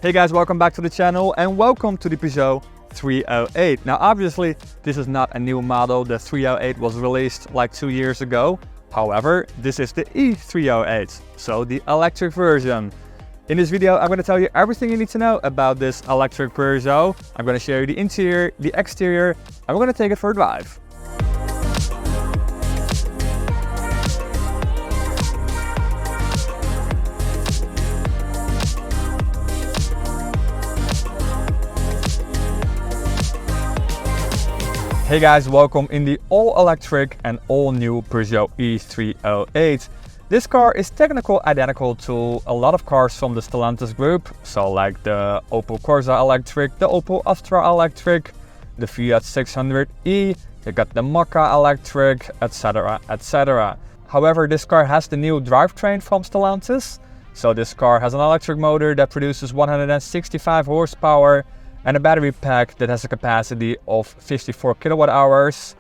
Hey guys, welcome back to the channel and welcome to the Peugeot 308. Now obviously this is not a new model, the 308 was released like 2 years ago. However, this is the E-308, so the electric version. In this video I'm going to tell you everything you need to know about this electric Peugeot. I'm going to show you the interior, the exterior, and we're going to take it for a drive. Hey guys, welcome in the all-electric and all-new Peugeot E-308. This car is technically identical to a lot of cars from the Stellantis group, so like the Opel Corsa electric, the Opel Astra electric, the Fiat 600e, you got the Mokka electric, etc, etc. However, this car has the new drivetrain from Stellantis. So this car has an electric motor that produces 165 horsepower and a battery pack that has a capacity of 54 kilowatt hours.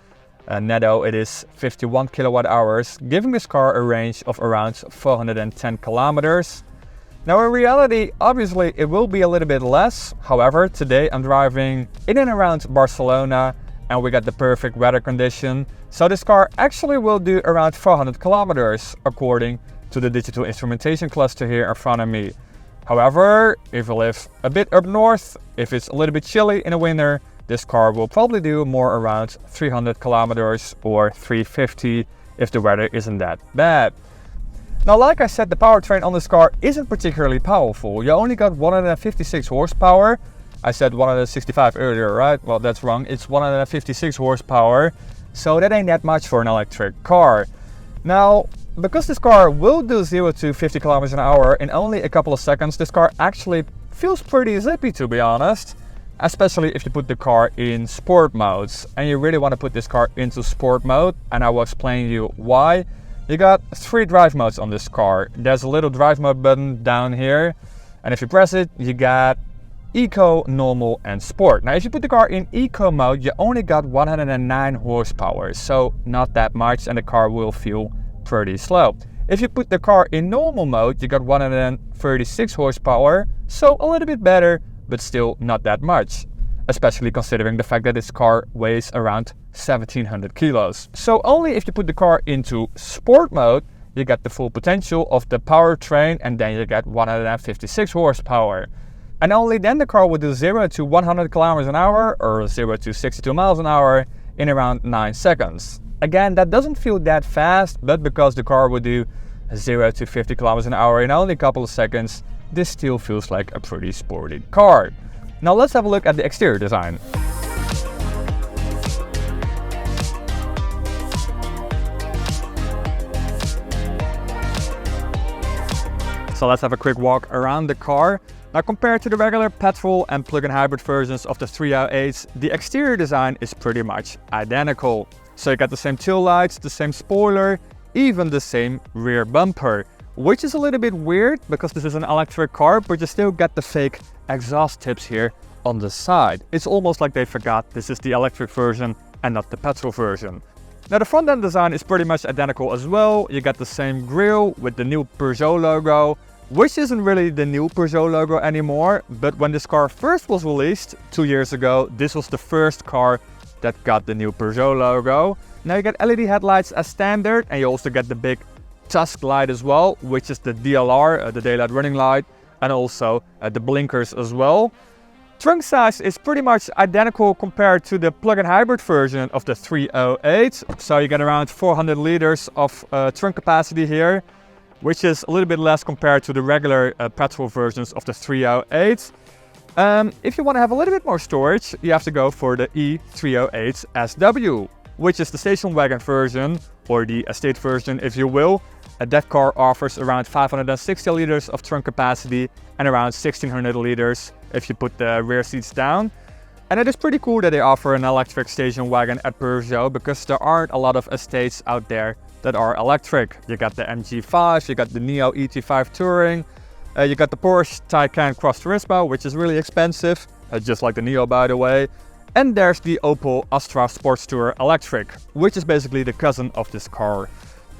Netto it is 51 kilowatt hours, giving this car a range of around 410 kilometers. Now in reality, obviously it will be a little bit less. However, today I'm driving in and around Barcelona and we got the perfect weather condition. So this car actually will do around 400 kilometers according to the digital instrumentation cluster here in front of me. However, if you live a bit up north, if it's a little bit chilly in the winter, this car will probably do more around 300 kilometers or 350 if the weather isn't that bad. Now, like I said, the powertrain on this car isn't particularly powerful. You only got 156 horsepower. I said 165 earlier, right? Well, that's wrong. It's 156 horsepower. So that ain't that much for an electric car. Now, because this car will do 0 to 50 kilometers an hour in only a couple of seconds, this car actually feels pretty zippy, to be honest. Especially if you put the car in sport modes and you really want to put this car into sport mode, and I will explain you why. You got 3 drive modes on this car. There's a little drive mode button down here, and if you press it, you got Eco, Normal and Sport. Now if you put the car in Eco mode, you only got 109 horsepower, so not that much, and the car will feel pretty slow. If you put the car in normal mode, you got 136 horsepower, so a little bit better, but still not that much, especially considering the fact that this car weighs around 1700 kilos. So only if you put the car into sport mode, you get the full potential of the powertrain, and then you get 156 horsepower. And only then the car will do 0 to 100 kilometers an hour or 0 to 62 miles an hour in around 9 seconds. Again, that doesn't feel that fast, but because the car will do 0 to 50 kilometers an hour in only a couple of seconds, this still feels like a pretty sporty car. Now let's have a look at the exterior design. So let's have a quick walk around the car. Now compared to the regular petrol and plug-in hybrid versions of the 308s, the exterior design is pretty much identical. So you got the same tail lights, the same spoiler, even the same rear bumper, which is a little bit weird because this is an electric car, but you still got the fake exhaust tips here on the side. It's almost like they forgot this is the electric version and not the petrol version. Now the front end design is pretty much identical as well. You got the same grille with the new Peugeot logo, which isn't really the new Peugeot logo anymore, but when this car first was released 2 years ago, this was the first car that got the new Peugeot logo. Now you get LED headlights as standard, and you also get the big tusk light as well, which is the DLR, the daylight running light, and also the blinkers as well. Trunk size is pretty much identical compared to the plug-in hybrid version of the 308. So you get around 400 liters of trunk capacity here, which is a little bit less compared to the regular petrol versions of the 308. If you want to have a little bit more storage, you have to go for the E-308 SW, which is the station wagon version, or the estate version if you will. That car offers around 560 liters of trunk capacity and around 1600 liters if you put the rear seats down. And it is pretty cool that they offer an electric station wagon at Peugeot, because there aren't a lot of estates out there that are electric. You got the MG5, you got the Neo ET5 Touring, you got the Porsche Taycan Cross Turismo, which is really expensive, just like the Neo by the way. And there's the Opel Astra Sports Tourer Electric, which is basically the cousin of this car.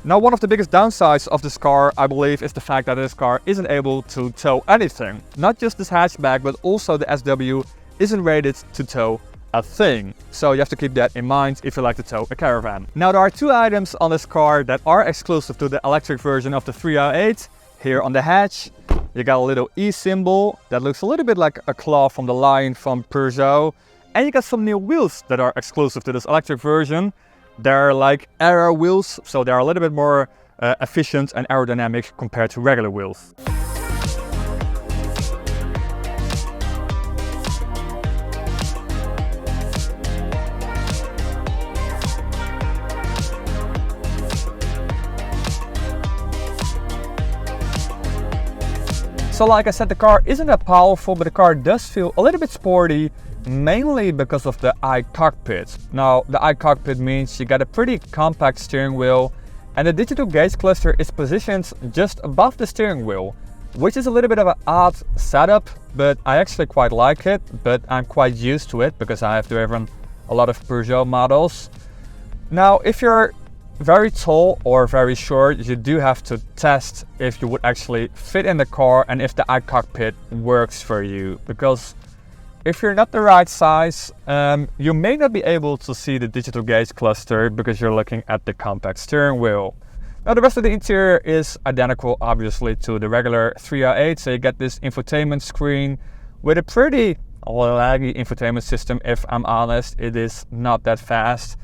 Now, one of the biggest downsides of this car, I believe, is the fact that this car isn't able to tow anything. Not just this hatchback, but also the SW isn't rated to tow a thing. So you have to keep that in mind if you like to tow a caravan. Now, there are two items on this car that are exclusive to the electric version of the 308. Here on the hatch, you got a little E symbol that looks a little bit like a claw from the lion from Peugeot. And you got some new wheels that are exclusive to this electric version. They're like aero wheels, so they're a little bit more efficient and aerodynamic compared to regular wheels. So like I said, the car isn't that powerful, but the car does feel a little bit sporty, mainly because of the iCockpit. Now, the iCockpit means you got a pretty compact steering wheel, and the digital gauge cluster is positioned just above the steering wheel, which is a little bit of an odd setup, but I actually quite like it, but I'm quite used to it because I have driven a lot of Peugeot models. Now, if you're very tall or very short, you do have to test if you would actually fit in the car and if the iCockpit works for you, because if you're not the right size, you may not be able to see the digital gauge cluster because you're looking at the compact steering wheel. Now, the rest of the interior is identical, obviously, to the regular 308. So you get this infotainment screen with a pretty laggy infotainment system. If I'm honest, it is not that fast.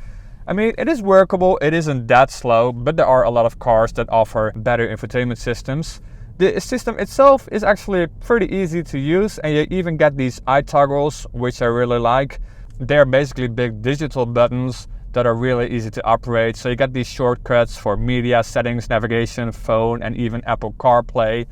I mean, it is workable, it isn't that slow, but there are a lot of cars that offer better infotainment systems. The system itself is actually pretty easy to use, and you even get these iToggles, which I really like. They're basically big digital buttons that are really easy to operate. So you get these shortcuts for media, settings, navigation, phone, and even Apple CarPlay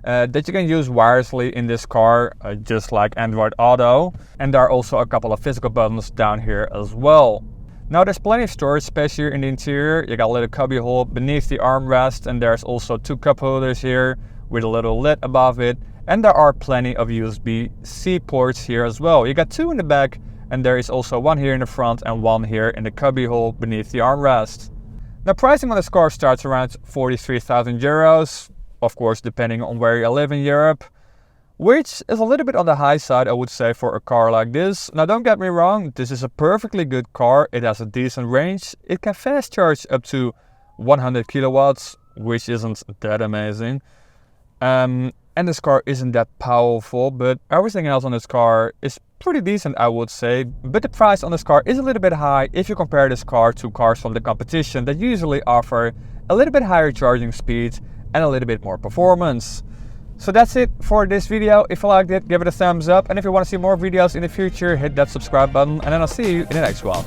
that you can use wirelessly in this car, just like Android Auto. And there are also a couple of physical buttons down here as well. Now, there's plenty of storage space here in the interior. You got a little cubby hole beneath the armrest, and there's also two cup holders here with a little lid above it. And there are plenty of USB-C ports here as well. You got two in the back, and there is also one here in the front and one here in the cubby hole beneath the armrest. Now, pricing on this car starts around 43,000 euros, of course, depending on where you live in Europe, which is a little bit on the high side, I would say, for a car like this. Now, don't get me wrong, this is a perfectly good car. It has a decent range. It can fast charge up to 100 kilowatts, which isn't that amazing. And this car isn't that powerful, but everything else on this car is pretty decent, I would say. But the price on this car is a little bit high if you compare this car to cars from the competition that usually offer a little bit higher charging speed and a little bit more performance. So that's it for this video. If you liked it, give it a thumbs up. And if you want to see more videos in the future, hit that subscribe button. And then I'll see you in the next one.